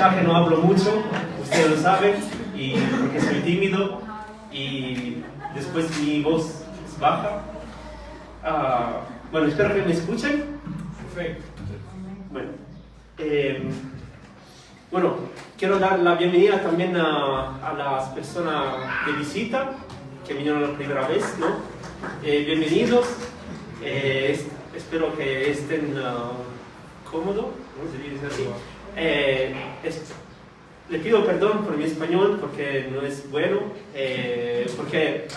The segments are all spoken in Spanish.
mensaje no hablo mucho, ustedes lo saben, y porque soy tímido y después mi voz es baja. Bueno, espero que me escuchen. Perfecto. Bueno, quiero dar la bienvenida también a las personas de visita que vinieron la primera vez, ¿no? Bienvenidos. Espero que estén cómodos, ¿no? Se dice así. Le pido perdón por mi español porque no es bueno, porque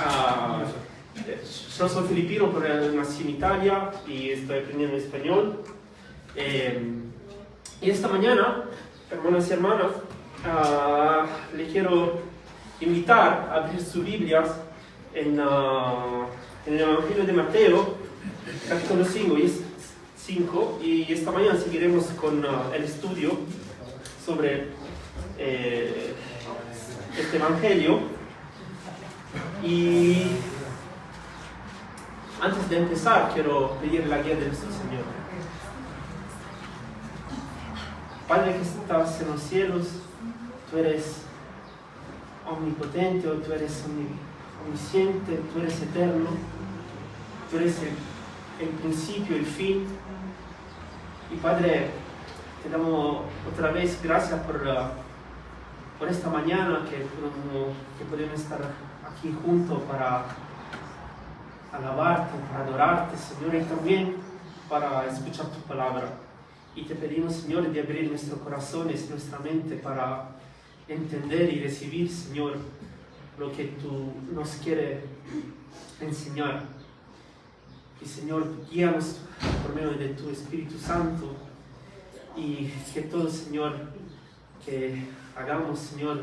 yo soy filipino, pero nací en Italia y estoy aprendiendo español. Y esta mañana, hermanos y hermanas, le quiero invitar a abrir sus Biblias en el Evangelio de Mateo, capítulo 5, y esta mañana seguiremos con el estudio sobre este Evangelio. Y antes de empezar, quiero pedir la guía de nuestro Señor. Padre que estás en los cielos, tú eres omnipotente, o tú eres omnisciente, tú eres eterno, tú eres el principio, el fin. Y Padre, te damos otra vez gracias por esta mañana que podemos estar aquí juntos para alabarte, para adorarte, Señor, y también para escuchar tu palabra. Y te pedimos, Señor, de abrir nuestros corazones, nuestra mente para entender y recibir, Señor, lo que tú nos quieres enseñar. Y, Señor, guíanos por medio de tu Espíritu Santo y que todo, Señor, que hagamos, Señor,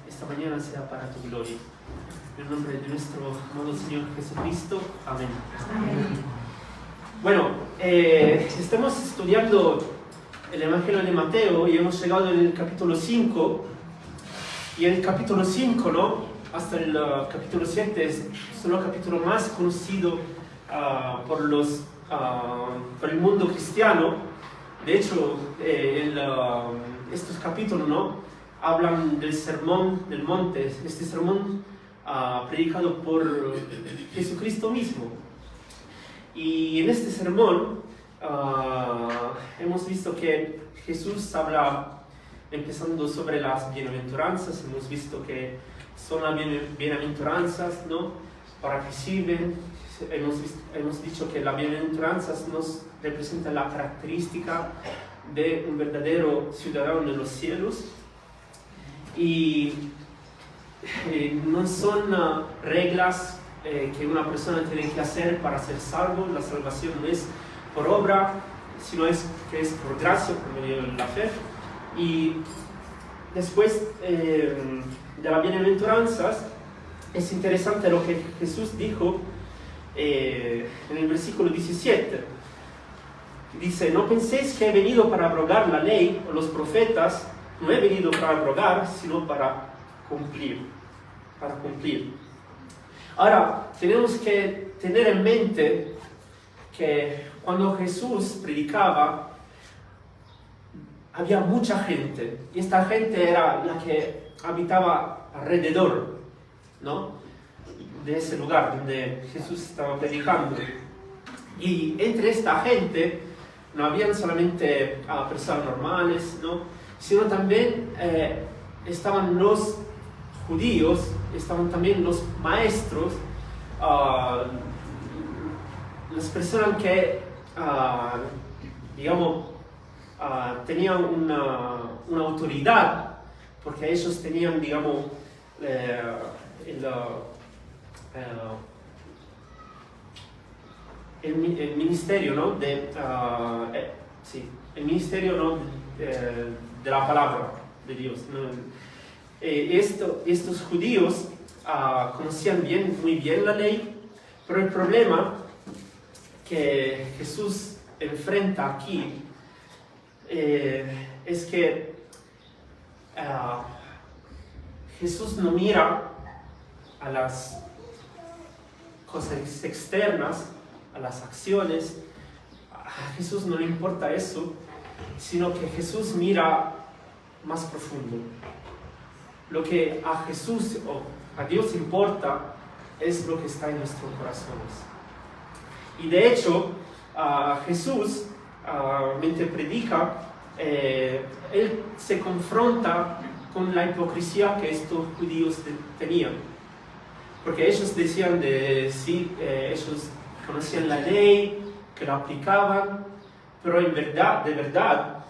esta mañana sea para tu gloria. En el nombre de nuestro amado Señor Jesucristo. Amén. Amén. Bueno, estamos estudiando el Evangelio de Mateo y hemos llegado en el capítulo 5. Y en el capítulo 5, ¿no?, hasta el capítulo 7 son los capítulos más conocidos por el mundo cristiano. De hecho, estos capítulos, ¿no?, hablan del sermón del monte, este sermón predicado por Jesucristo mismo. Y en este sermón hemos visto que Jesús habla empezando sobre las bienaventuranzas. Hemos visto que son las bienaventuranzas, ¿no?, para que sirven. Hemos dicho que las bienaventuranzas nos representan la característica de un verdadero ciudadano de los cielos. Y no son reglas que una persona tiene que hacer para ser salvo. La salvación no es por obra, sino que es por gracia, por medio de la fe. Y después de las bienaventuranzas, es interesante lo que Jesús dijo en el versículo 17. Dice: no penséis que he venido para abrogar la ley o los profetas. No he venido para abrogar, sino para cumplir. Para cumplir. Ahora, tenemos que tener en mente que cuando Jesús predicaba, había mucha gente. Y esta gente era la que habitaba alrededor, ¿no?, de ese lugar donde Jesús estaba predicando. Y entre esta gente no habían solamente personas normales, ¿no?, sino también estaban los judíos, estaban también los maestros, las personas que, digamos, tenían una autoridad, porque ellos tenían, digamos, el ministerio, ¿no?, el ministerio, ¿no?, de la palabra de Dios, ¿no? Estos judíos conocían muy bien la ley, pero el problema que Jesús enfrenta aquí es que Jesús no mira a las cosas externas, a las acciones. A Jesús no le importa eso, sino que Jesús mira más profundo. Lo que a Jesús o a Dios importa es lo que está en nuestros corazones. Y de hecho, Jesús, mientras predica, él se confronta con la hipocresía que estos judíos tenían. Porque ellos decían ellos conocían la ley, que la aplicaban, pero en verdad, de verdad,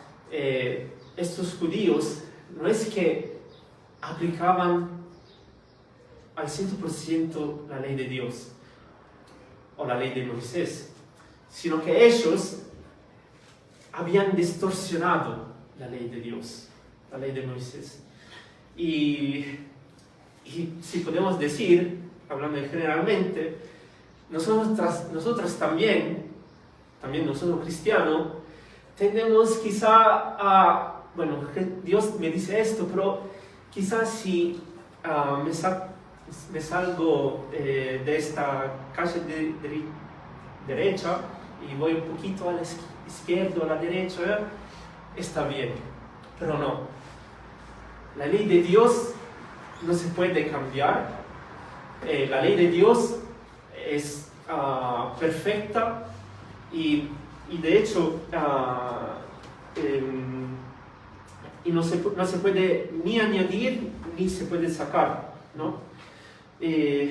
estos judíos no es que aplicaban al 100% la ley de Dios o la ley de Moisés, sino que ellos habían distorsionado la ley de Dios, la ley de Moisés. Y si podemos decir, hablando generalmente, nosotros también nosotros cristianos, tendemos quizá a, bueno, Dios me dice esto, pero quizás si me salgo de esta calle derecha y voy un poquito a la izquierda o a la derecha, está bien, pero no. La ley de Dios no se puede cambiar. La ley de Dios es perfecta y de hecho y no se puede ni añadir ni se puede sacar, ¿no? Y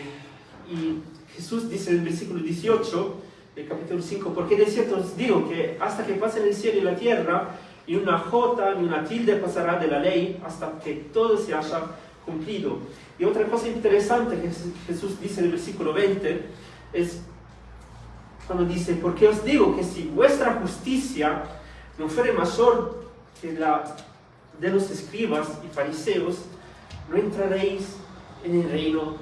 Jesús dice en el versículo 18 del capítulo 5, porque de cierto os digo que hasta que pasen el cielo y la tierra, ni una jota ni una tilde pasará de la ley hasta que todo se haya cumplido. Y otra cosa interesante que Jesús dice en el versículo 20 es cuando dice, porque os digo que si vuestra justicia no fuere mayor que la de los escribas y fariseos, no entraréis en el reino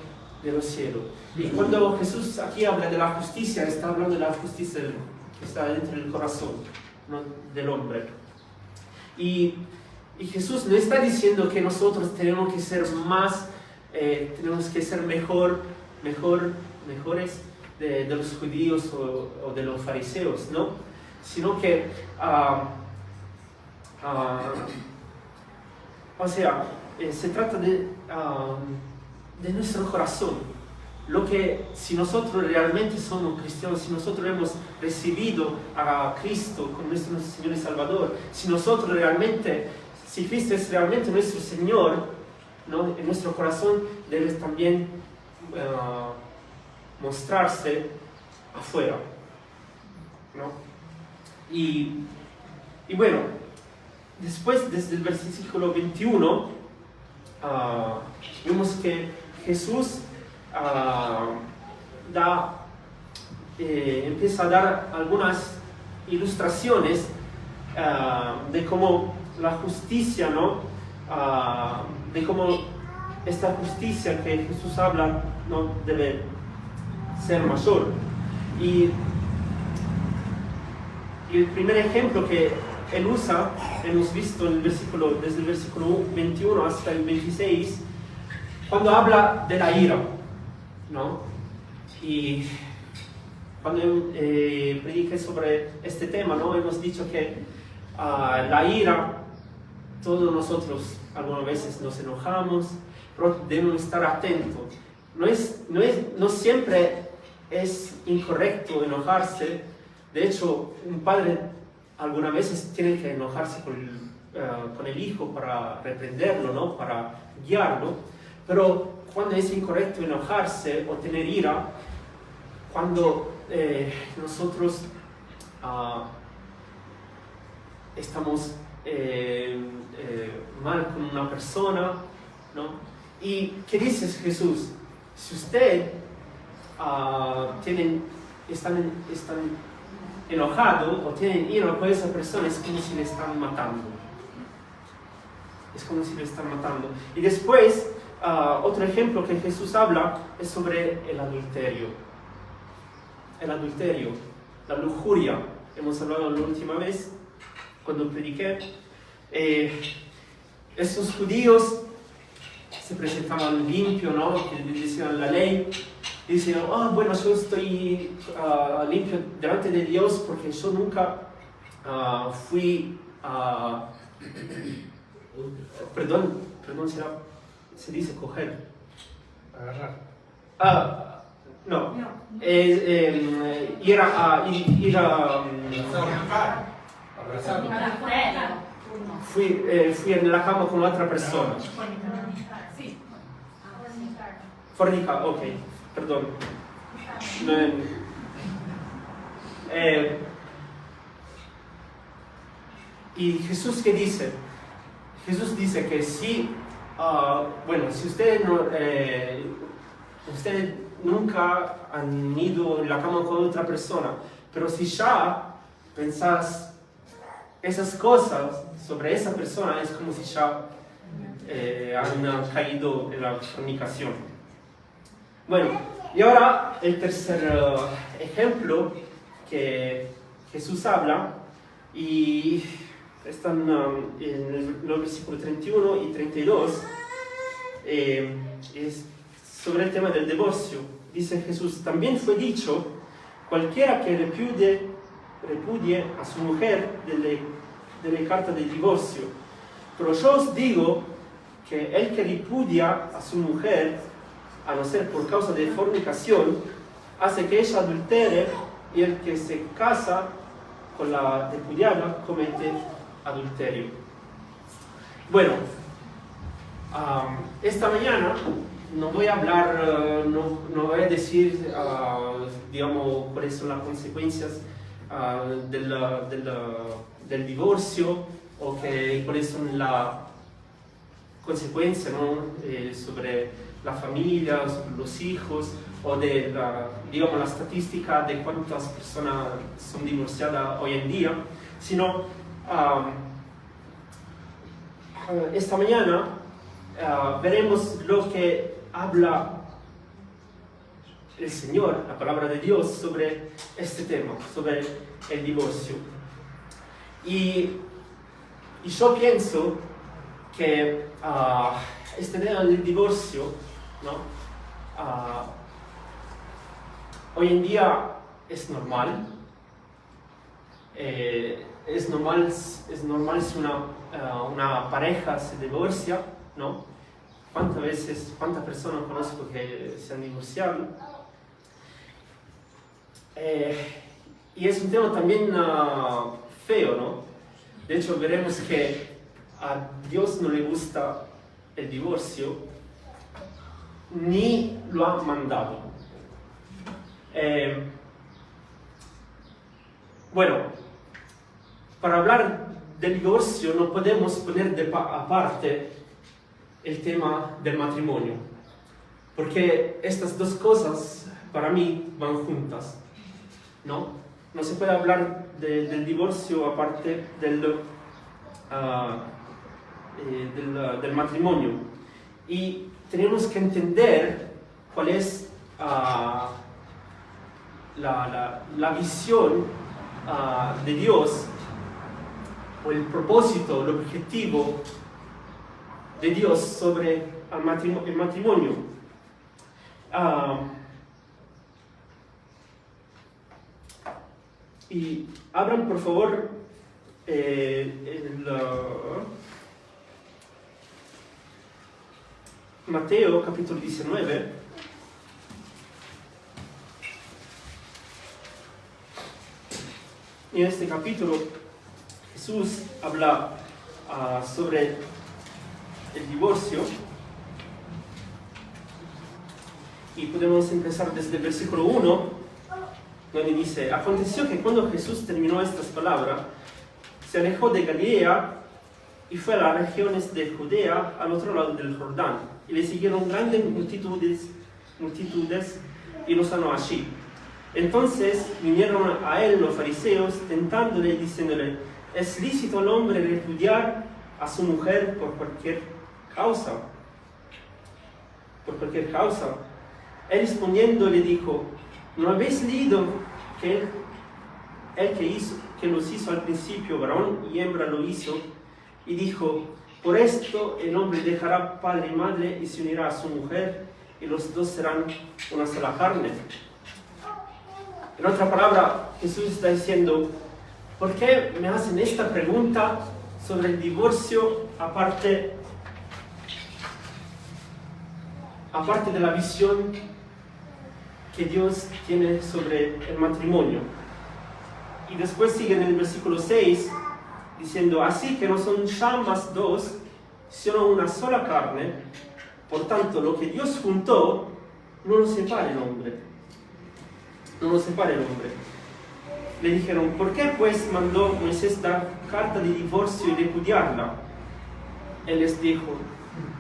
de los cielos. Y cuando Jesús aquí habla de la justicia, está hablando de la justicia que está dentro del corazón, ¿no?, del hombre. Y Jesús no está diciendo que nosotros tenemos que ser más, tenemos que ser mejores de los judíos o de los fariseos, ¿no? Sino que, se trata de nuestro corazón. Lo que, si nosotros realmente somos cristianos, si nosotros hemos recibido a Cristo como nuestro Señor y Salvador, si Cristo es realmente nuestro Señor, ¿no?, en nuestro corazón debe también mostrarse afuera, ¿no? Y bueno, después, desde el versículo 21, vemos que Jesús empieza a dar algunas ilustraciones de cómo la justicia, ¿no?, de cómo esta justicia que Jesús habla no debe ser mayor. Y el primer ejemplo que él usa, hemos visto en desde el versículo 21 hasta el 26, cuando habla de la ira, ¿no? Y cuando prediqué sobre este tema, ¿no?, hemos dicho que la ira, todos nosotros algunas veces nos enojamos, pero debemos estar atentos. No siempre es incorrecto enojarse. De hecho, un padre algunas veces tiene que enojarse con el hijo para reprenderlo, ¿no?, para guiarlo. Pero cuando es incorrecto enojarse o tener ira, cuando nosotros estamos mal con una persona, ¿no? ¿Y qué dice Jesús? Si usted están enojados o tienen ira con esa persona, es como si le están matando. Es como si le están matando. Y después, otro ejemplo que Jesús habla es sobre el adulterio. El adulterio, la lujuria. Hemos hablado la última vez cuando prediqué. Estos judíos se presentaban limpios, ¿no?, que decían la ley. Dicen, bueno, yo estoy limpio delante de Dios porque yo nunca fui Perdón, se dice coger. Agarrar. No. Ir a Abrazar. fui en la cama con otra persona. Fornicar, ok, perdón. Y Jesús, ¿qué dice? Jesús dice que si ustedes nunca han ido en la cama con otra persona, pero si ya pensás esas cosas sobre esa persona, es como si ya han caído en la fornicación. Bueno, y ahora el tercer ejemplo que Jesús habla, y están en los versículos 31 y 32, es sobre el tema del divorcio. Dice Jesús: también fue dicho, cualquiera que repudie a su mujer de la carta de divorcio. Pero yo os digo que el que repudia a su mujer, a no ser por causa de fornicación, hace que ella adultere, y el que se casa con la repudiada comete adulterio. Bueno, esta mañana no voy a hablar, no voy a decir, digamos, cuáles son las consecuencias del divorcio, o cuáles son las consecuencias, ¿no? Sobre la familia, sobre los hijos, o de la estadística de cuántas personas son divorciadas hoy en día, sino esta mañana veremos lo que habla el Señor, la palabra de Dios, sobre este tema, sobre el divorcio. Y yo pienso que este tema del divorcio, ¿no? Hoy en día es normal. Es normal si una pareja se divorcia, ¿no? ¿Cuántas personas conozco que se han divorciado? Y es un tema también feo, ¿no? De hecho, veremos que a Dios no le gusta el divorcio, ni lo ha mandado. Bueno, para hablar del divorcio no podemos poner aparte el tema del matrimonio, porque estas dos cosas para mí van juntas, ¿no? No se puede hablar del divorcio aparte del matrimonio. Y tenemos que entender cuál es la visión de Dios, o el propósito, el objetivo de Dios sobre el matrimonio. Y abran por favor Mateo capítulo 19. Y en este capítulo Jesús habla sobre el divorcio, y podemos empezar desde el versículo 1, donde dice: aconteció que cuando Jesús terminó estas palabras, se alejó de Galilea y fue a las regiones de Judea, al otro lado del Jordán, y le siguieron grandes multitudes y lo sanó allí. Entonces vinieron a él los fariseos, tentándole y diciéndole: ¿es lícito al hombre repudiar a su mujer por cualquier causa? Él respondiendo le dijo: ¿no habéis leído que que los hizo al principio, varón y hembra lo hizo? Y dijo: por esto el hombre dejará padre y madre y se unirá a su mujer, y los dos serán una sola carne. En otra palabra, Jesús está diciendo: ¿por qué me hacen esta pregunta sobre el divorcio, aparte de la visión que Dios tiene sobre el matrimonio. Y después sigue en el versículo 6 diciendo: así que no son ya más dos, sino una sola carne. Por tanto, lo que Dios juntó, no lo separe el hombre. No lo separe el hombre. Le dijeron: ¿por qué pues mandó Moisés dar carta de divorcio y repudiarla? Él les dijo: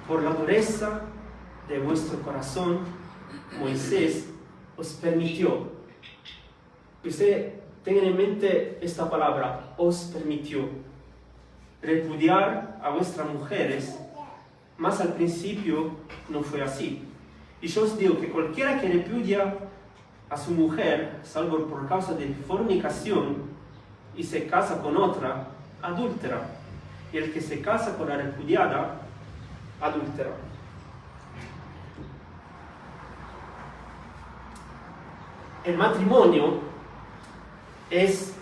por la dureza de vuestro corazón, Moisés os permitió. Usted tenga en mente esta palabra: os permitió repudiar a vuestras mujeres, mas al principio no fue así. Y yo os digo que cualquiera que repudia a su mujer, salvo por causa de fornicación, y se casa con otra, adúltera. Y el que se casa con la repudiada, adúltera. El matrimonio es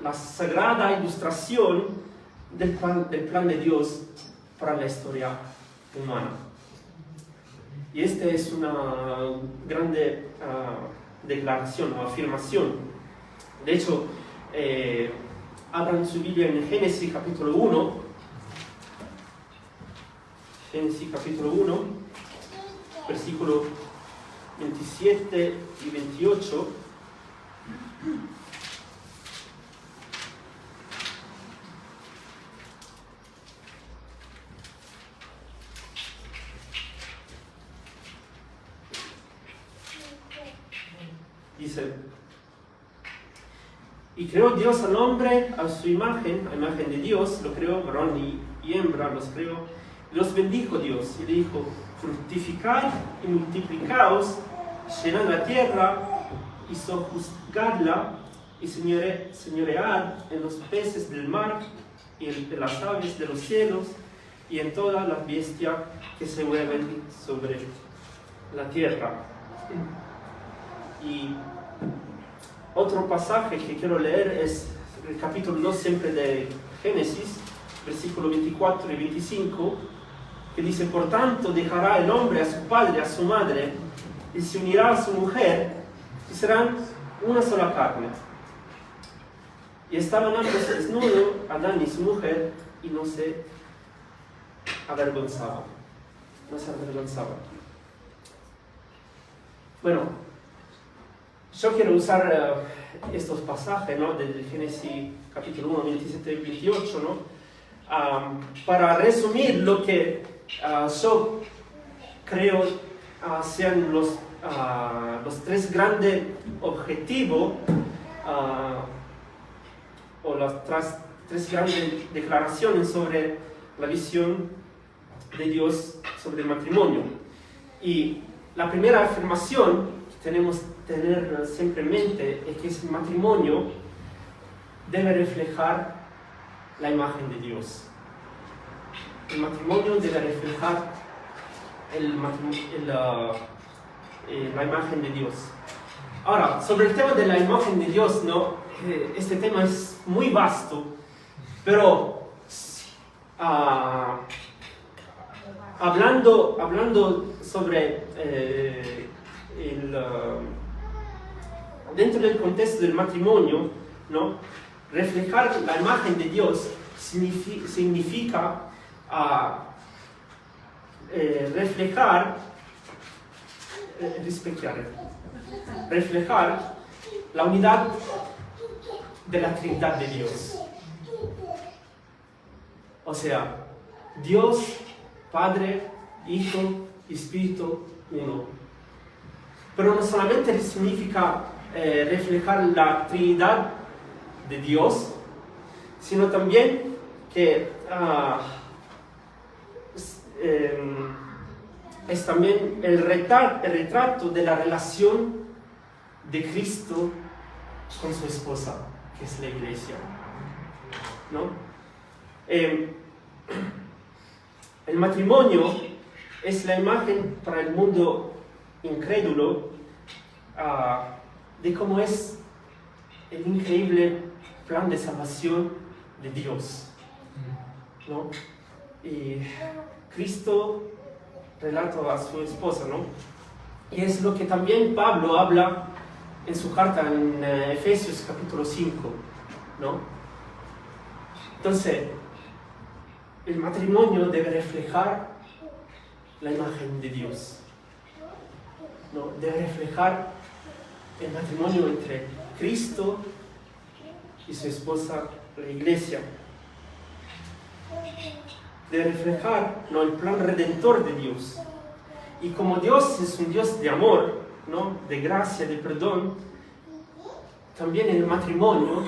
la sagrada ilustración del plan de Dios para la historia humana. Y esta es una grande declaración o afirmación. De hecho, abran su Biblia en Génesis capítulo 1. Génesis capítulo 1, versículo 27 y 28. Dice: y creó Dios al hombre a su imagen, a imagen de Dios, lo creó, varón y hembra los creó. Los bendijo Dios y le dijo: fructificad y multiplicaos, llenad la tierra y sojuzgadla, y señoread en los peces del mar y en las aves de los cielos y en todas las bestias que se mueven sobre la tierra. Y otro pasaje que quiero leer es el capítulo 2 siempre de Génesis, versículo 24 y 25, que dice: por tanto dejará el hombre a su padre, a su madre, y se unirá a su mujer, y serán una sola carne. Y estaban ambos desnudos, Adán y su mujer, y no se avergonzaban. No se avergonzaban. Bueno, yo quiero usar estos pasajes, ¿no?, del Génesis capítulo 1, 27 y 28, ¿no?, para resumir lo que yo creo sean los tres grandes objetivos o las tres grandes declaraciones sobre la visión de Dios sobre el matrimonio. Y la primera afirmación que tenemos que tener siempre en mente es que el matrimonio debe reflejar la imagen de Dios. El matrimonio debe reflejar la imagen de Dios. Ahora, sobre el tema de la imagen de Dios, ¿no?, este tema es muy vasto, pero hablando sobre dentro del contexto del matrimonio, ¿no?, reflejar la imagen de Dios significa reflejar la unidad de la Trinidad de Dios. O sea, Dios, Padre, Hijo y Espíritu uno. Pero no solamente significa reflejar la Trinidad de Dios, sino también que es también el retrato de la relación de Cristo con su esposa, que es la iglesia, ¿no? El matrimonio es la imagen para el mundo incrédulo de cómo es el increíble plan de salvación de Dios, ¿no? Y Cristo relata a su esposa, ¿no? Y es lo que también Pablo habla en su carta en Efesios capítulo 5, ¿no? Entonces, el matrimonio debe reflejar la imagen de Dios, ¿no? Debe reflejar el matrimonio entre Cristo y su esposa, la iglesia. Debe reflejar, ¿no?, el plan redentor de Dios. Y como Dios es un Dios de amor, ¿no?, de gracia, de perdón, también en el matrimonio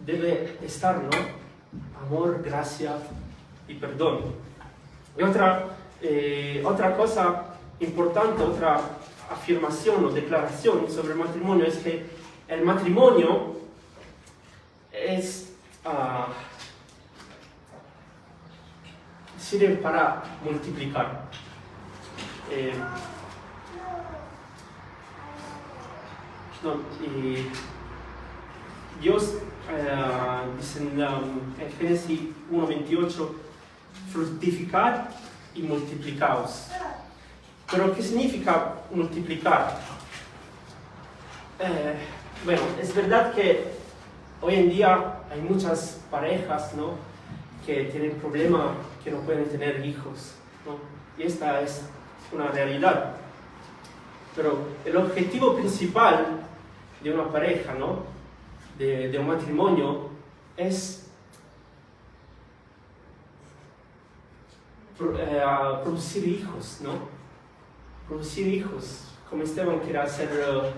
debe estar, ¿no?, amor, gracia y perdón. Y otra cosa importante, otra afirmación o declaración sobre el matrimonio es que el matrimonio sirve para multiplicar. Y Dios dice en Génesis 1:28, fructificad y multiplicaos. Pero ¿qué significa multiplicar? Bueno, es verdad que hoy en día hay muchas parejas, ¿no?, que tienen problema, que no pueden tener hijos, ¿no? Y esta es una realidad. Pero el objetivo principal de una pareja, ¿no?, de un matrimonio, es producir hijos, ¿no? Producir hijos. Como Esteban quiere hacer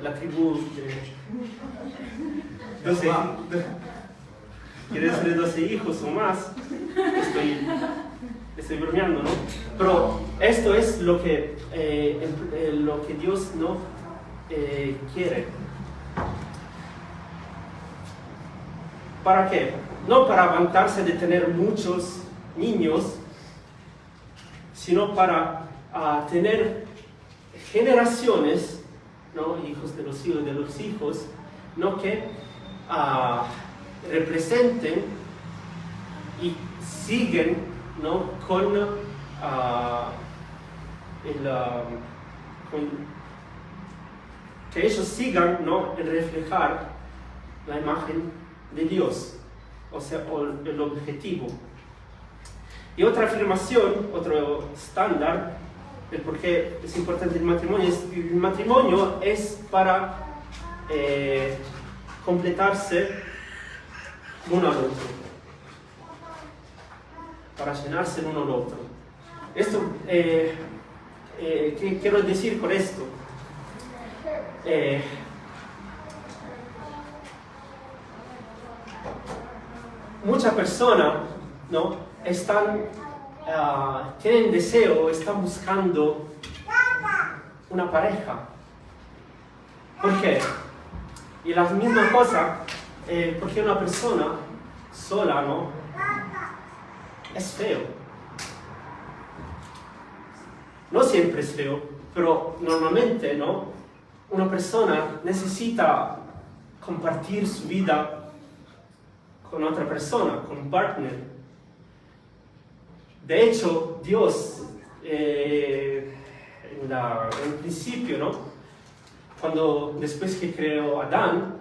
la tribu de 12. Quiere hacer 12 hijos o más. Estoy bromeando, ¿no? Pero esto es lo que Dios, ¿no?, quiere. ¿Para qué? No para vantarse de tener muchos niños, sino para tener generaciones, ¿no?, hijos de los hijos, ¿no?, que representen y siguen, ¿no?, que ellos sigan, ¿no?, en reflejar la imagen de Dios, o sea, el objetivo. Y otra afirmación, otro estándar del por qué es importante el matrimonio es para completarse uno al otro, para llenarse el uno al otro. Esto, ¿qué quiero decir con esto? Muchas personas, ¿no?, tienen deseo, están buscando una pareja. ¿Por qué? Y la misma cosa, porque una persona sola, ¿no?, es feo. No siempre es feo, pero normalmente, ¿no?, una persona necesita compartir su vida con otra persona, con un partner. De hecho, Dios, en el principio, ¿no?, después que creó a Adán,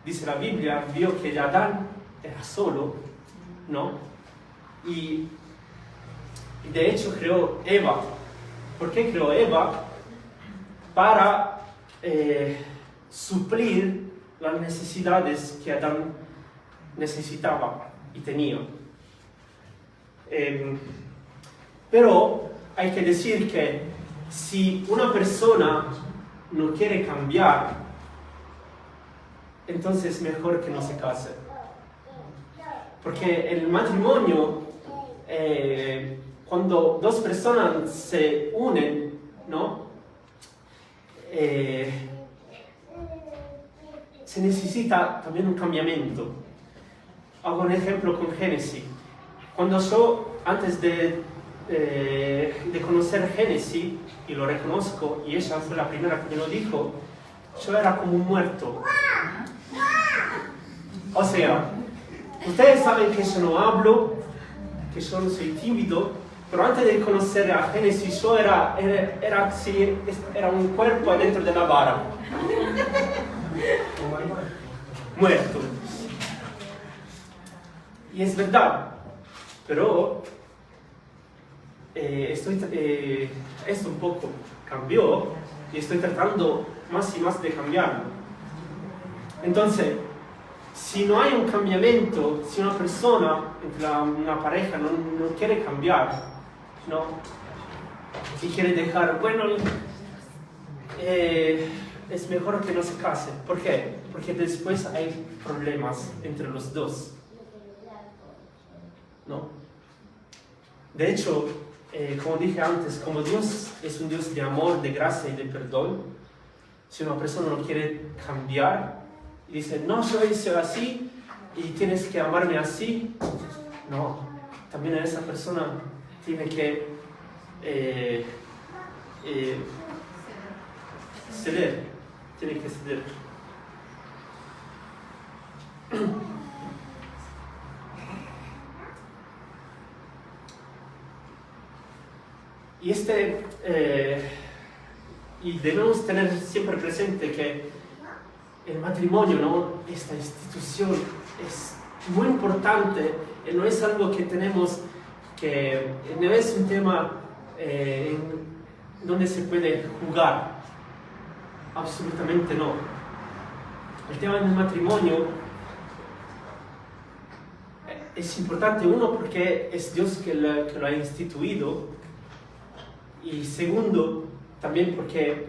dice la Biblia, vio que Adán era solo, ¿no? Y de hecho creó Eva. ¿Por qué creó Eva? Para suplir las necesidades que Adán necesitaba y tenía. Pero hay que decir que si una persona no quiere cambiar, entonces es mejor que no se case. Porque el matrimonio, cuando dos personas se unen, ¿no?, se necesita también un cambiamiento. Hago un ejemplo con Génesis. Cuando yo, antes de conocer Génesis, y lo reconozco, y ella fue la primera que me lo dijo, yo era como un muerto. O sea, ustedes saben que yo no hablo, que yo no soy tímido, pero antes de conocer a Génesis yo era un cuerpo adentro de la vara. Muerto. Y es verdad, pero esto un poco cambió y estoy tratando más y más de cambiarlo. Entonces, si no hay un cambiamiento, si una persona, una pareja no quiere cambiar, ¿no? Y quiere dejar, bueno, es mejor que no se case. ¿Por qué? Porque después hay problemas entre los dos, ¿no? De hecho, como dije antes, como Dios es un Dios de amor, de gracia y de perdón, si una persona no quiere cambiar y dice, no, yo hice así y tienes que amarme así, no, también esa persona tiene que ceder, tiene que ceder. Y debemos tener siempre presente que el matrimonio, ¿no? Esta institución es muy importante, no es algo que tenemos que, no es un tema donde se puede jugar, absolutamente no. El tema del matrimonio es importante, uno, porque es Dios que lo ha instituido, y segundo, también porque,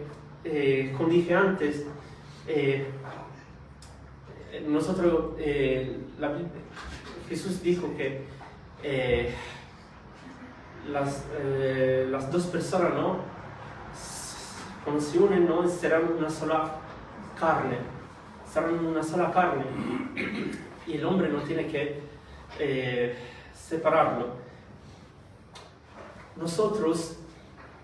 como dije antes, Jesús dijo que las dos personas, ¿no? Cuando se unen, ¿no? Serán una sola carne, y el hombre no tiene que separarlo. Nosotros,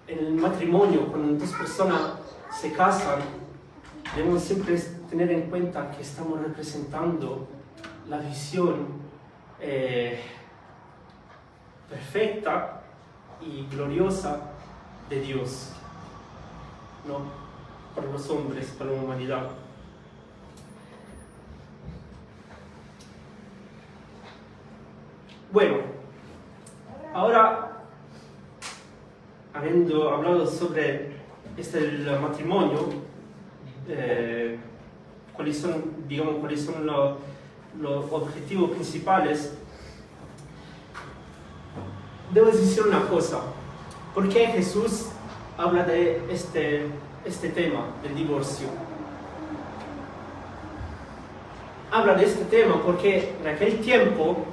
en el matrimonio, cuando dos personas se casan, debemos siempre tener en cuenta que estamos representando la visión perfecta y gloriosa de Dios, ¿no? Para los hombres, para la humanidad. Bueno, ahora, habiendo hablado sobre el matrimonio, cuáles son los objetivos principales, debo decir una cosa. ¿Por qué Jesús habla de este tema del divorcio? Habla de este tema porque en aquel tiempo,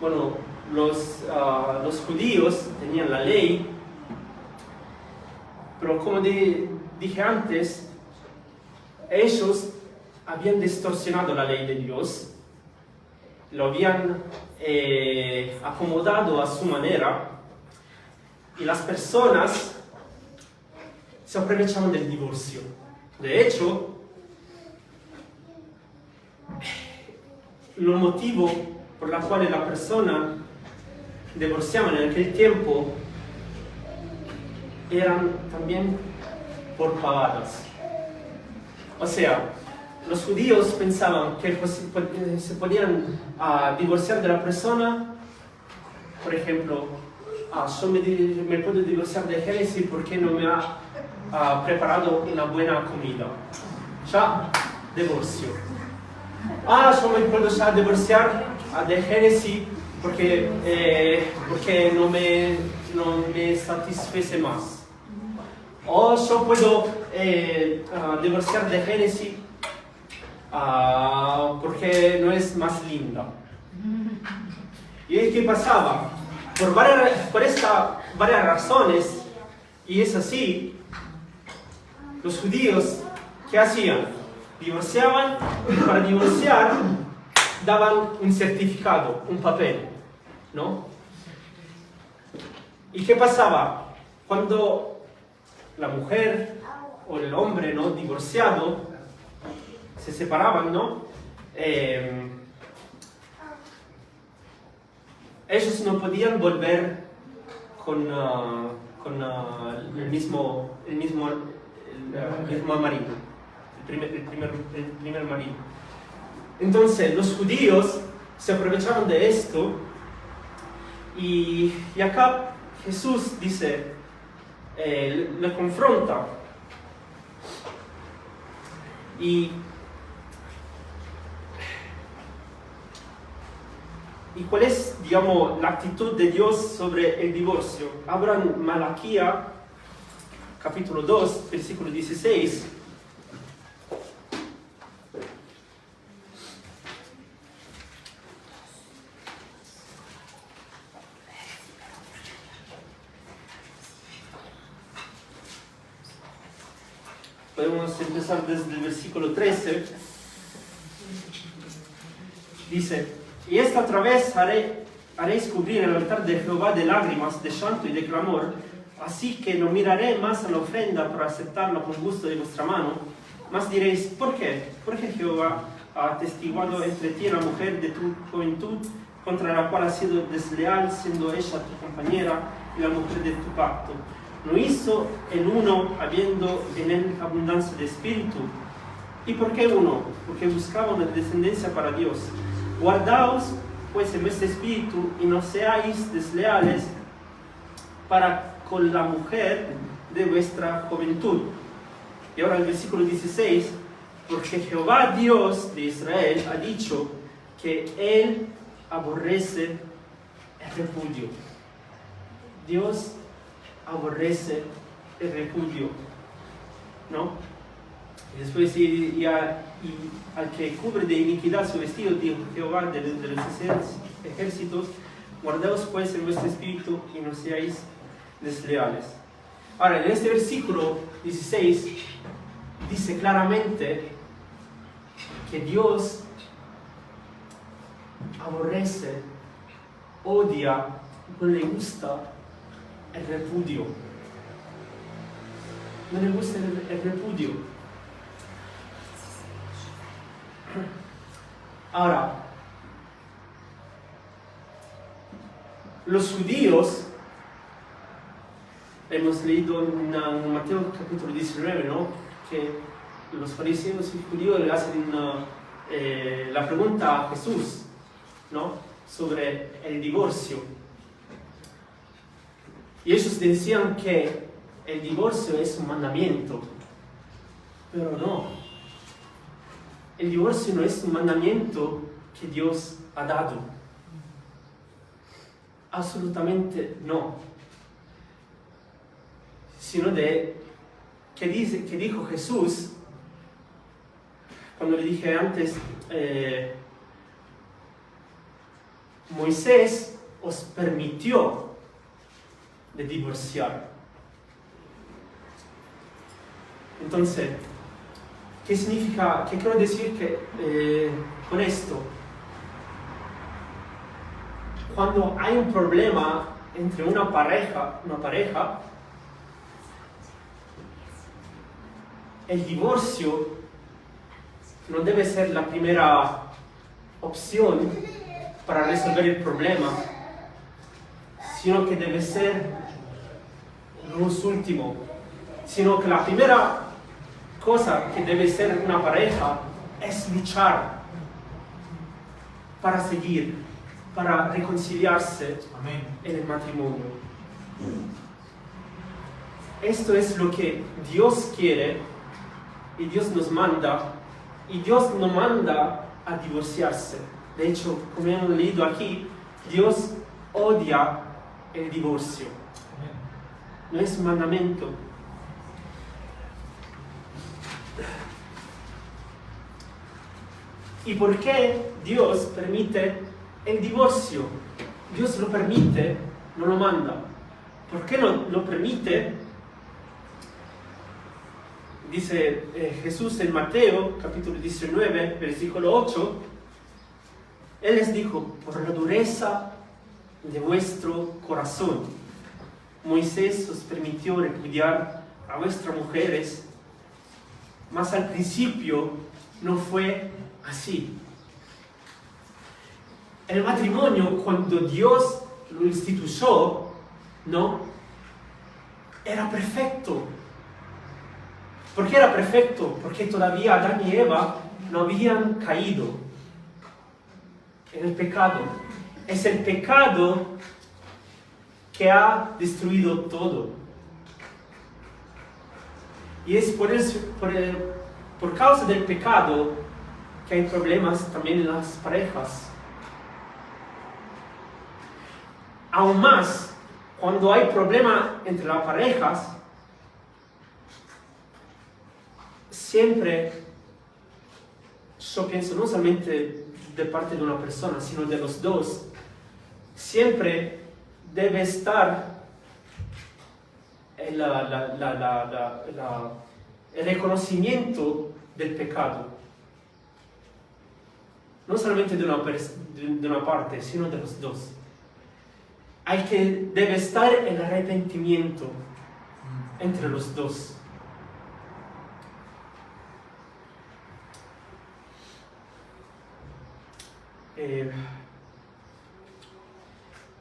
bueno, los judíos tenían la ley, pero como dije antes, ellos habían distorsionado la ley de Dios, lo habían acomodado a su manera, y las personas se aprovechaban del divorcio. De hecho, el motivo por el cual la persona divorciaba en aquel tiempo eran también por pagadas. O sea, los judíos pensaban que se podían divorciar de la persona. Por ejemplo, yo me puedo divorciar de Génesis porque no me ha preparado una buena comida. Ya, divorcio. Yo me puedo ya divorciar de Génesis porque no me satisface más. O yo puedo divorciar de Génesis porque no es más linda. ¿Y qué pasaba? Por estas varias razones, y es así, los judíos, ¿qué hacían? Divorciaban, y para divorciar daban un certificado, un papel, ¿no? ¿Y qué pasaba? Cuando la mujer o el hombre, ¿no?, divorciado se separaban, ¿no? ellos no podían volver con el mismo marido, el primer marido. Entonces los judíos se aprovecharon de esto y acá Jesús dice, le confronta. ¿Y cuál es, digamos, la actitud de Dios sobre el divorcio? Abran Malaquía, capítulo 2, versículo 16. Podemos empezar desde el versículo 13. Dice: y esta otra vez haréis cubrir el altar de Jehová de lágrimas, de llanto y de clamor, así que no miraré más a la ofrenda para aceptarla con gusto de vuestra mano, mas diréis, ¿por qué? Porque Jehová ha atestiguado entre ti y la mujer de tu juventud, contra la cual has sido desleal, siendo ella tu compañera y la mujer de tu pacto. No hizo el uno, habiendo en él abundancia de espíritu. ¿Y por qué uno? Porque buscaba una descendencia para Dios. Guardaos pues en vuestro espíritu y no seáis desleales para con la mujer de vuestra juventud. Y ahora el versículo 16, porque Jehová Dios de Israel ha dicho que Él aborrece el repudio. Dios aborrece el repudio, ¿no? Y después, y al que cubre de iniquidad su vestido, dijo Jehová de los ejércitos, guardaos pues en vuestro espíritu y no seáis desleales. Ahora, en este versículo 16, dice claramente que Dios aborrece, odia, no le gusta el repudio. No le gusta el repudio. Ahora, los judíos, hemos leído en Mateo capítulo 19, ¿no? Que los fariseos y judíos le hacen la pregunta a Jesús, ¿no? Sobre el divorcio. Y ellos decían que el divorcio es un mandamiento, pero no. El divorcio no es un mandamiento que Dios ha dado. Absolutamente no. Sino que dijo Jesús, cuando le dije antes, Moisés os permitió de divorciar. Entonces, ¿qué significa? ¿Qué quiero decir con esto? Cuando hay un problema entre una pareja, el divorcio no debe ser la primera opción para resolver el problema, sino que debe ser lo último, sino que la primera cosa que debe ser una pareja es luchar para seguir, para reconciliarse. Amén. En el matrimonio. Esto es lo que Dios quiere y Dios nos manda, y Dios no manda a divorciarse. De hecho, como hemos leído aquí, Dios odia el divorcio. No es un mandamiento. ¿Y por qué Dios permite el divorcio? Dios lo permite, no lo manda. ¿Por qué no lo permite? Dice Jesús en Mateo, capítulo 19, versículo 8, Él les dijo, por la dureza de vuestro corazón, Moisés os permitió repudiar a vuestras mujeres, mas al principio no fue así. El matrimonio, cuando Dios lo instituyó, ¿no? Era perfecto. ¿Por qué era perfecto? Porque todavía Adán y Eva no habían caído en el pecado. Es el pecado que ha destruido todo. Y es por causa del pecado que hay problemas también en las parejas. Aún más, cuando hay problema entre las parejas, siempre, yo pienso no solamente de parte de una persona, sino de los dos, siempre debe estar el reconocimiento del pecado. No solamente de una parte, sino de los dos. Debe estar el arrepentimiento entre los dos.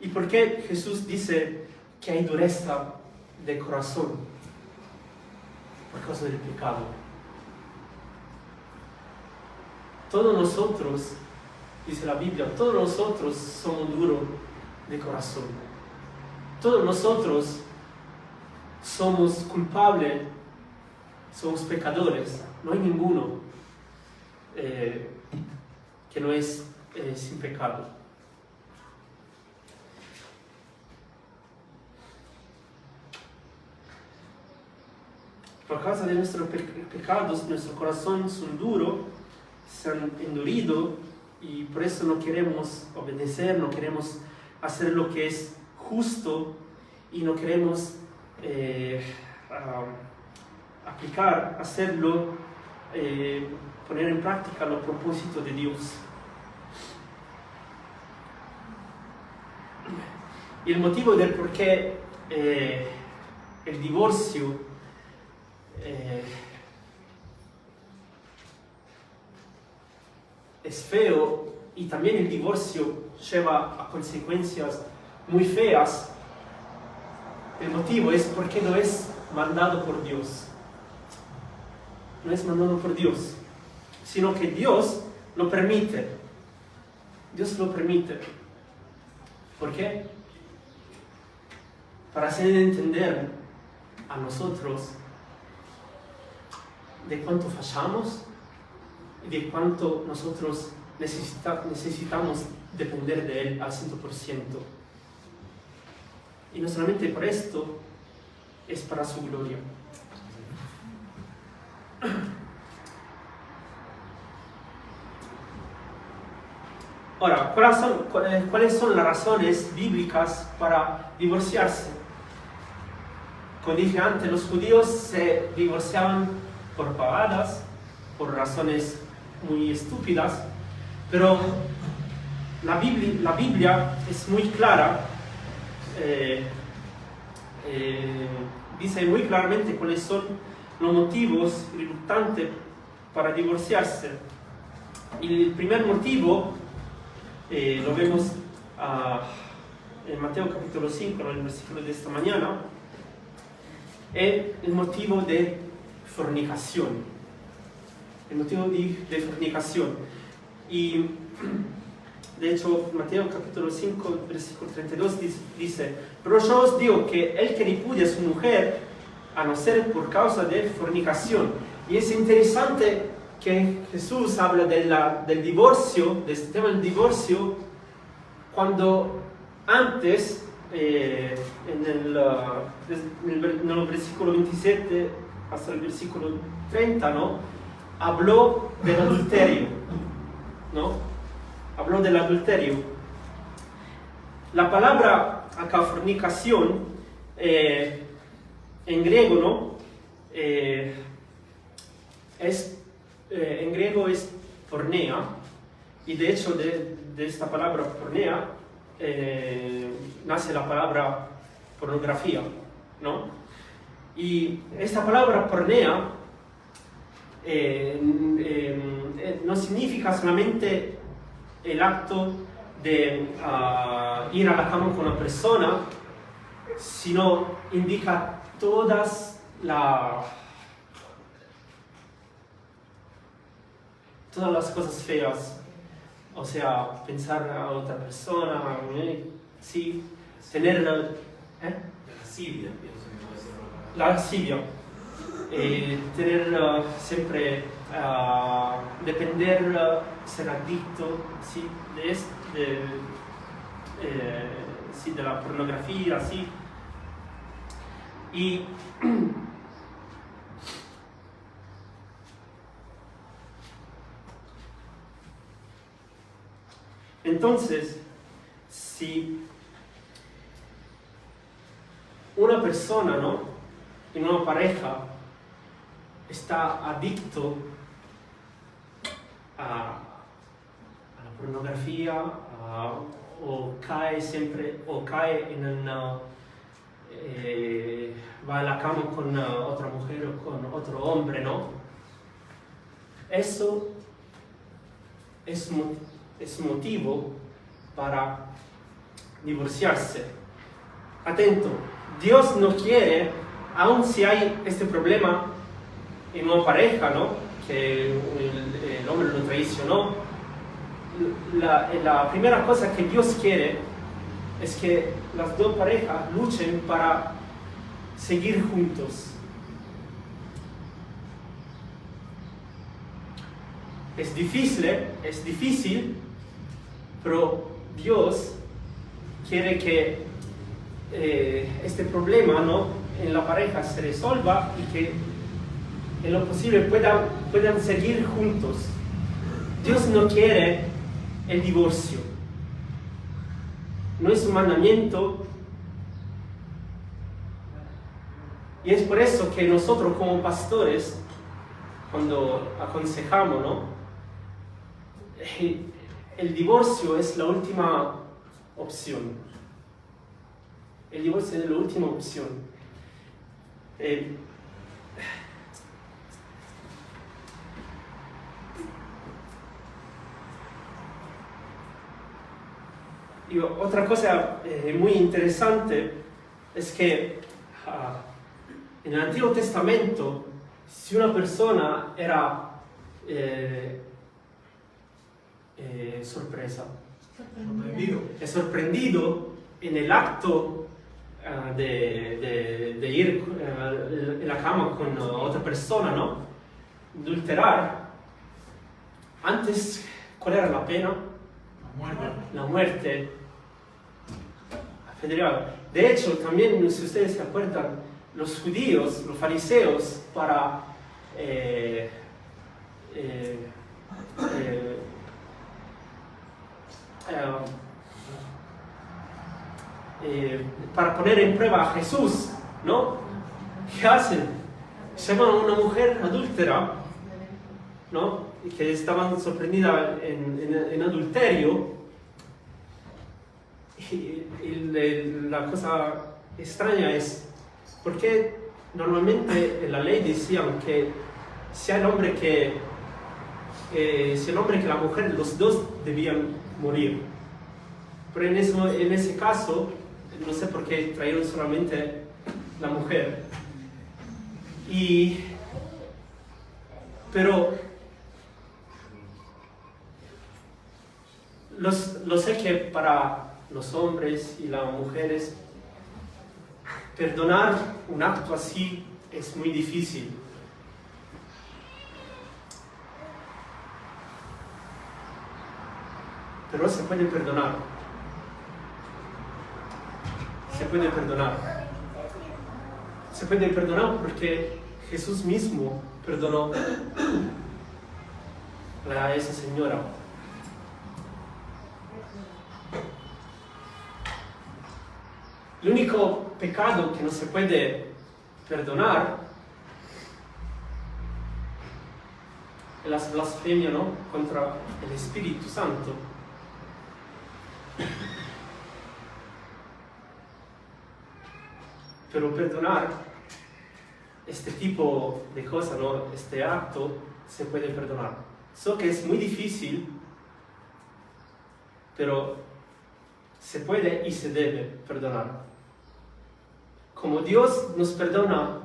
¿Y por qué Jesús dice que hay dureza de corazón? Por causa del pecado. Todos nosotros, dice la Biblia, todos nosotros somos duros de corazón. Todos nosotros somos culpables, somos pecadores. No hay ninguno que no es sin pecado. Por causa de nuestros pecados, nuestro corazón es duro, se han endurecido y por eso no queremos obedecer, no queremos hacer lo que es justo y no queremos hacerlo, poner en práctica los propósitos de Dios. Y el motivo del por qué el divorcio es feo y también el divorcio lleva a consecuencias muy feas, el motivo es porque no es mandado por Dios. No es mandado por Dios, sino que Dios lo permite. Dios lo permite. ¿Por qué? Para hacer entender a nosotros de cuánto fallamos y de cuánto nosotros necesitamos depender de Él al 100%. Y no solamente por esto, es para su gloria. Ahora, ¿cuáles son las razones bíblicas para divorciarse? Como dije antes, los judíos se divorciaban por pavadas, por razones muy estúpidas, pero la Biblia es muy clara, dice muy claramente cuáles son los motivos reluctantes para divorciarse. Y el primer motivo lo vemos en Mateo capítulo 5, en el versículo de esta mañana, es el motivo de fornicación. El motivo de fornicación. Y de hecho, Mateo capítulo 5, versículo 32 dice: pero yo os digo que el que repudia a su mujer, a no ser por causa de fornicación. Y es interesante que Jesús habla del divorcio, de este tema del divorcio, cuando antes, en el versículo 27 hasta el versículo 30, ¿no? Habló del adulterio, ¿no? Habló del adulterio. La palabra acá, fornicación, en griego, ¿no? En griego es pornea, y de hecho de esta palabra pornea nace la palabra pornografía, ¿no? Y esta palabra pornea no significa solamente el acto de ir a la cama con una persona, sino indica todas las cosas feas. O sea, pensar a otra persona, sí, tener La lascivia, pienso que puede ser la lascivia, tener siempre, depender, ser adicto, sí, sí, de la pornografía, sí. Y entonces, si una persona, ¿no?, en una pareja está adicto a la pornografía, o cae en una, va a la cama con otra mujer o con otro hombre, ¿no? Eso es motivo para divorciarse. Atento, Dios no quiere, aun si hay este problema en una pareja, ¿no?, que el hombre lo traicionó, la primera cosa que Dios quiere es que las dos parejas luchen para seguir juntos. Es difícil, pero Dios quiere que este problema, ¿no?, en la pareja se resuelva y que en lo posible puedan seguir juntos. Dios no quiere el divorcio. No es un mandamiento. Y es por eso que nosotros como pastores, cuando aconsejamos, ¿no?, el divorcio es la última opción. El divorcio es la última opción. Y otra cosa muy interesante es que en el Antiguo Testamento, si una persona era sorprendido en el acto de ir en la cama con otra persona, ¿no?, adulterar, antes, ¿cuál era la pena? La muerte. De hecho, también, si ustedes se acuerdan, los judíos, los fariseos, para poner en prueba a Jesús, ¿no?, ¿qué hacen? Llaman a una mujer adúltera, ¿no?, que estaban sorprendidas en adulterio. Y la cosa extraña es, porque normalmente en la ley decían que si el hombre que la mujer, los dos debían morir. Pero en ese caso, no sé por qué trajeron solamente la mujer. Pero lo sé que para los hombres y las mujeres perdonar un acto así es muy difícil. Pero se puede perdonar. Se puede perdonar. Se puede perdonar porque Jesús mismo perdonó a esa señora. El único pecado que no se puede perdonar es la blasfemia, ¿no?, contra el Espíritu Santo. Pero perdonar este tipo de cosas, ¿no?, este acto, se puede perdonar. Sé que es muy difícil, pero se puede y se debe perdonar. Como Dios nos perdona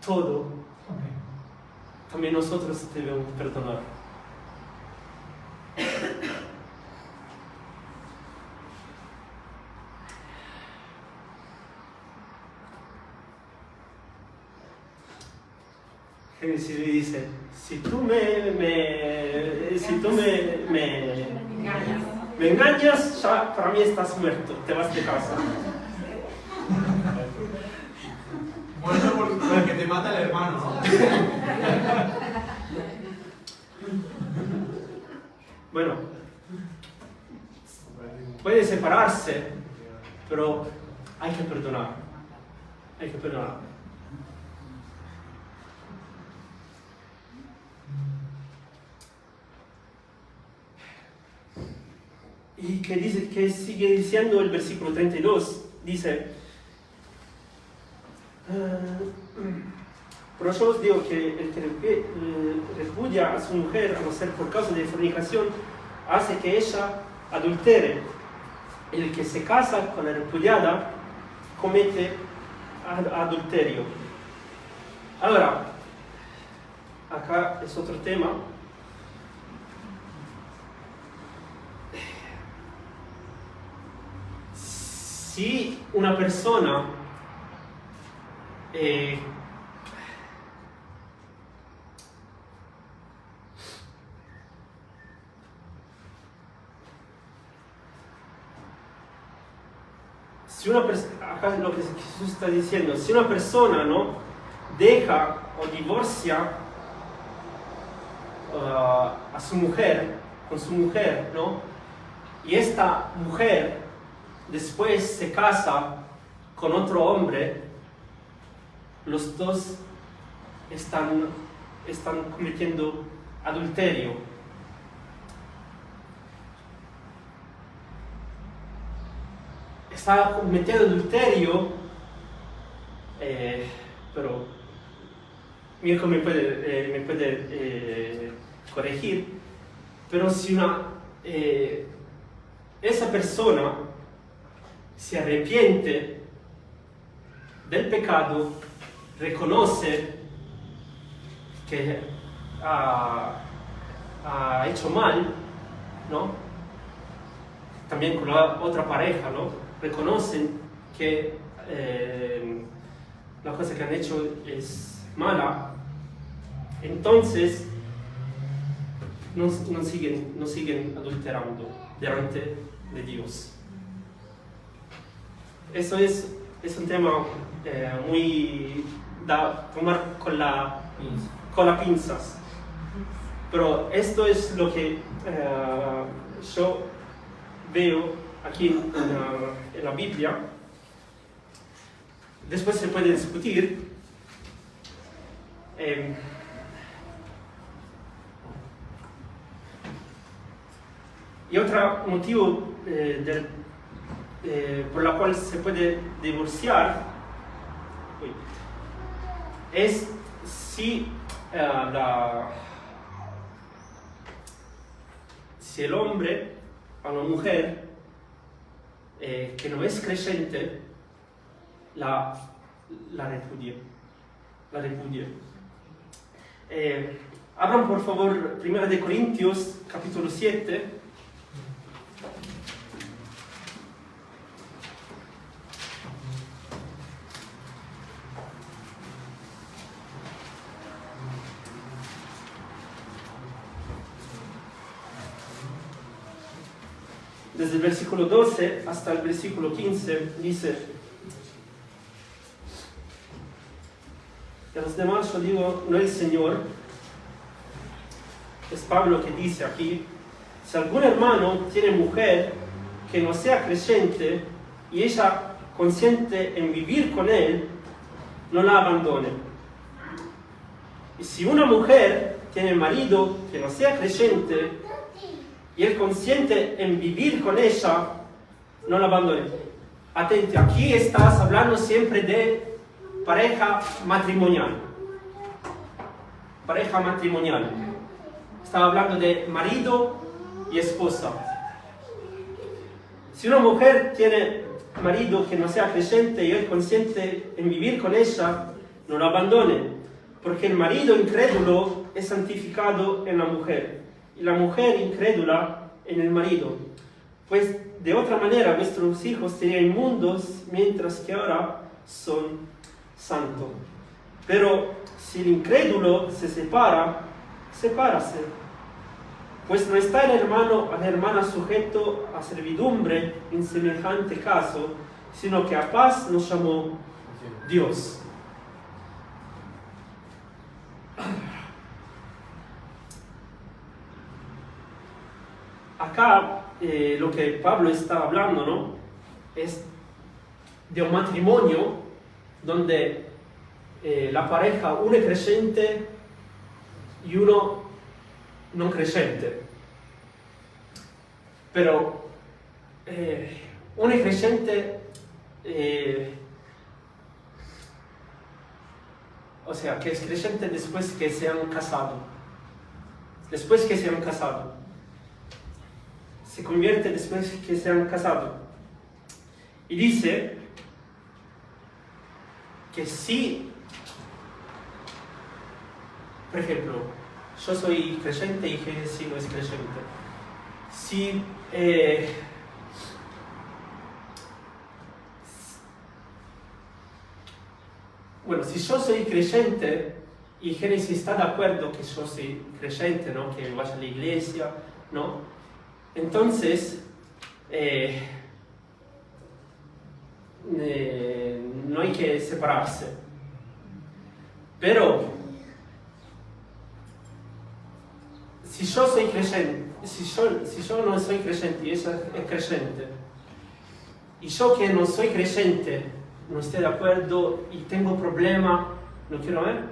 todo, también nosotros debemos perdonar. Génesis dice, si tú me engañas, ya para mí estás muerto, te vas de casa. Muerto por el que te mata el hermano, ¿no? Bueno, puede separarse, pero hay que perdonar. Hay que perdonar. Y que sigue diciendo el versículo 32, dice, pero yo os digo que el que repudia a su mujer, a no ser por causa de fornicación, hace que ella adultere. El que se casa con la repudiada comete adulterio. Ahora, acá es otro tema. Si una persona acá lo que Jesús está diciendo, si una persona no deja o divorcia a su mujer, con su mujer, ¿no? Y esta mujer después se casa con otro hombre, los dos están cometiendo adulterio. Está cometiendo adulterio, pero Mirko me puede corregir, pero si esa persona se arrepiente del pecado, reconoce que ha hecho mal, ¿no? También con la otra pareja, ¿no? Reconocen que la cosa que han hecho es mala, entonces no siguen adulterando delante de Dios. Eso es un tema muy tomar con la pinzas. Pero esto es lo que yo veo aquí en la Biblia. Después se puede discutir. Y otro motivo por la cual se puede divorciar es si el hombre a la mujer que no es creyente la repudia. Abran por favor 1 de Corintios capítulo 7. Desde el versículo 12 hasta el versículo 15 dice: y a los demás yo digo, no el Señor. Es Pablo que dice aquí: si algún hermano tiene mujer que no sea creyente y ella consiente en vivir con él, no la abandone. Y si una mujer tiene marido que no sea creyente y él consiente en vivir con ella, no la abandone. Atente, aquí estás hablando siempre de pareja matrimonial. Pareja matrimonial. Estaba hablando de marido y esposa. Si una mujer tiene marido que no sea creyente y él consiente en vivir con ella, no lo abandone, porque el marido incrédulo es santificado en la mujer y la mujer incrédula en el marido. Pues de otra manera vuestros hijos serían inmundos, mientras que ahora son santos. Pero si el incrédulo se separa, sepárase. Pues no está el hermano a la hermana sujeto a servidumbre en semejante caso, sino que a paz nos llamó Dios. Acá lo que Pablo está hablando, ¿no?, es de un matrimonio donde la pareja, uno es creyente y uno no creyente. Pero uno es creyente, o sea, que es creyente después que se han casado. Después que se han casado. Se convierte después que se han casado. Y dice que si, por ejemplo, yo soy creyente y Génesis no es creyente. Si si yo soy creyente y Génesis está de acuerdo que yo soy creyente, ¿no?, que vaya a la iglesia, ¿no?, entonces no hay que separarse. Pero si yo soy creyente, si yo no soy creyente y ella es creyente, y yo que no soy creyente no estoy de acuerdo y tengo problema, no quiero ver,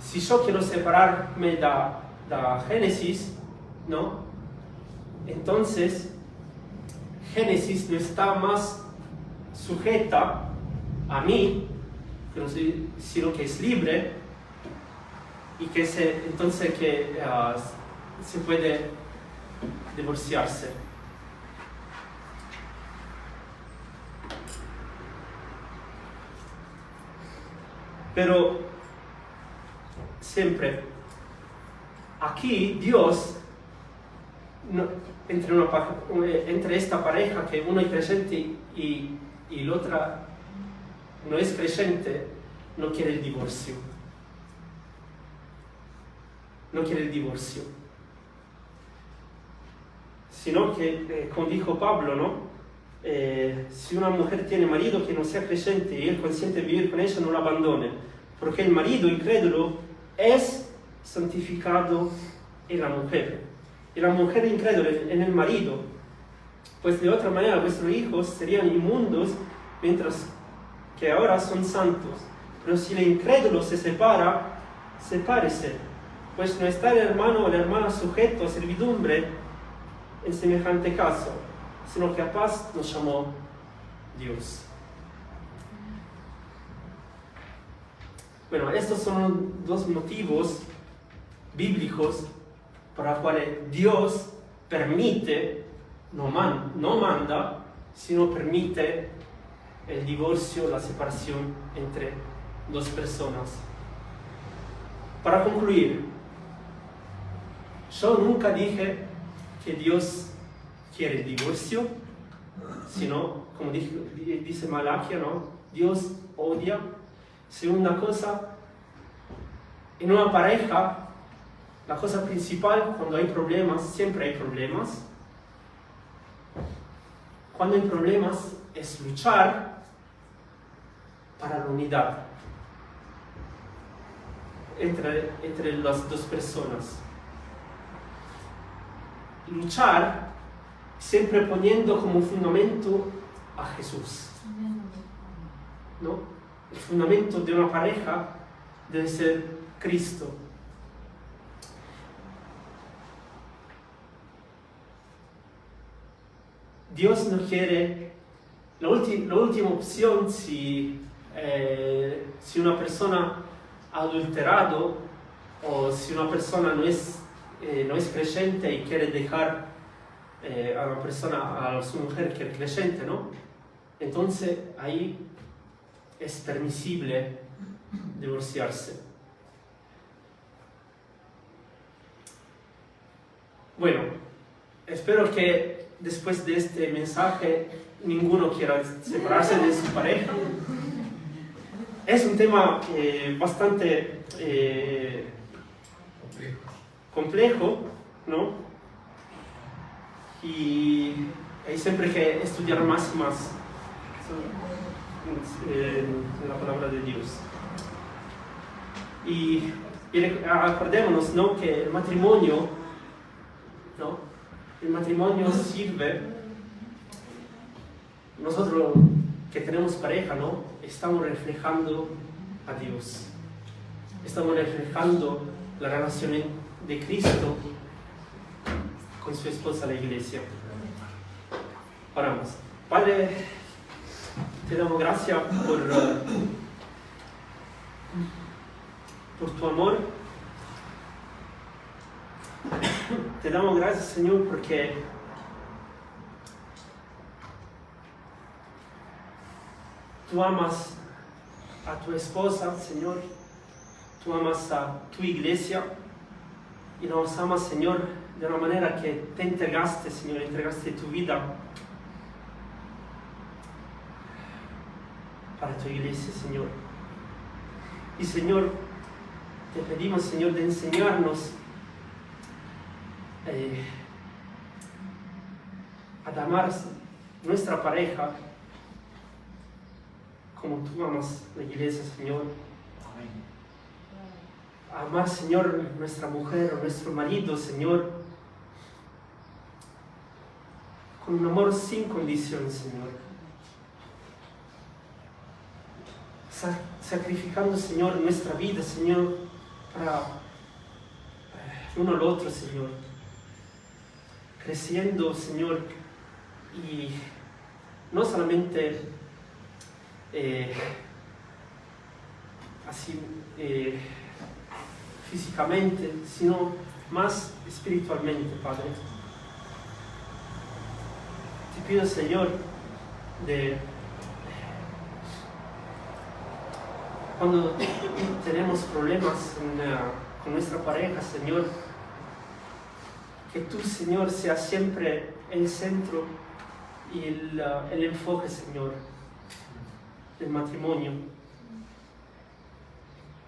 si yo quiero separarme de Génesis, ¿no?, entonces Génesis no está más sujeta a mí, sino que es libre y que entonces se puede divorciarse. Pero siempre aquí Dios entre esta pareja que uno es creyente y la otra no es creyente, no quiere el divorcio. No quiere el divorcio. Sino que, como dijo Pablo, ¿no?, si una mujer tiene marido que no sea creyente y él consiente vivir con ella, no la abandone, porque el marido incrédulo es santificado en la mujer. Y la mujer incrédula en el marido, pues de otra manera vuestros hijos serían inmundos, mientras que ahora son santos. Pero si el incrédulo se separa, sepárese, pues no está el hermano o la hermana sujeto a servidumbre en semejante caso, sino que a paz nos llamó Dios. Bueno, estos son dos motivos bíblicos para los cuales Dios permite, no manda, sino permite el divorcio, la separación entre dos personas. Para concluir, yo nunca dije que Dios quiere el divorcio, sino, como dice Malaquia, ¿no?, Dios odia. Segunda cosa, en una pareja, la cosa principal, cuando hay problemas, siempre hay problemas. Cuando hay problemas, es luchar para la unidad entre las dos personas. Luchar siempre poniendo como fundamento a Jesús, ¿no? El fundamento de una pareja debe ser Cristo. Dios no quiere, la última opción si una persona ha adulterado o si una persona no es creyente y quiere dejar a una persona, a su mujer que es creyente, ¿no? Entonces ahí es permisible divorciarse. Bueno, espero que después de este mensaje ninguno quiera separarse de su pareja. Es un tema bastante complejo, ¿no? Y hay siempre que estudiar más y más la palabra de Dios. Y acordémonos, ¿no?, que el matrimonio, ¿no?, el matrimonio sirve, nosotros que tenemos pareja, ¿no?, estamos reflejando a Dios, estamos reflejando la relación de Cristo con su esposa, la iglesia. Oramos. Padre, te damos gracias por tu amor. Te damos gracias, Señor, porque tú amas a tu esposa, Señor. Tú amas a tu iglesia y nos amas, Señor, de una manera que te entregaste, Señor, entregaste tu vida para tu iglesia, Señor. Y, Señor, te pedimos, Señor, de enseñarnos a amar nuestra pareja como tú amas la iglesia, Señor. A amar, Señor, nuestra mujer o nuestro marido, Señor, con un amor sin condición, Señor. Sacrificando, Señor, nuestra vida, Señor, para uno al otro, Señor. Creciendo, Señor, y no solamente así físicamente, sino más espiritualmente, Padre. Te pido, Señor, cuando tenemos problemas con nuestra pareja, Señor, que tú, Señor, seas siempre el centro y el enfoque, Señor, del matrimonio.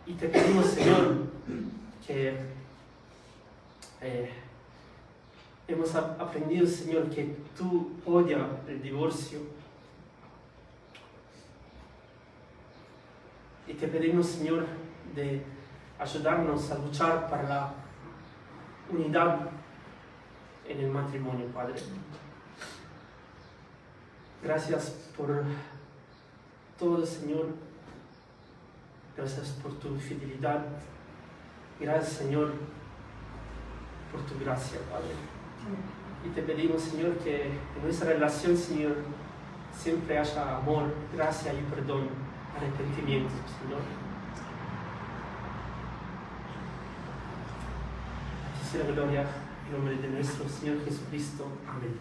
Y te pedimos, Señor, que hemos aprendido, Señor, que tú odias el divorcio. Y te pedimos, Señor, de ayudarnos a luchar para la unidad en el matrimonio, Padre. Gracias por todo, Señor. Gracias por tu fidelidad. Gracias, Señor, por tu gracia, Padre. Y te pedimos, Señor, que en nuestra relación, Señor, siempre haya amor, gracia y perdón, arrepentimiento, Señor. A ti sea la gloria en nombre de nuestro Señor Jesucristo. Amén.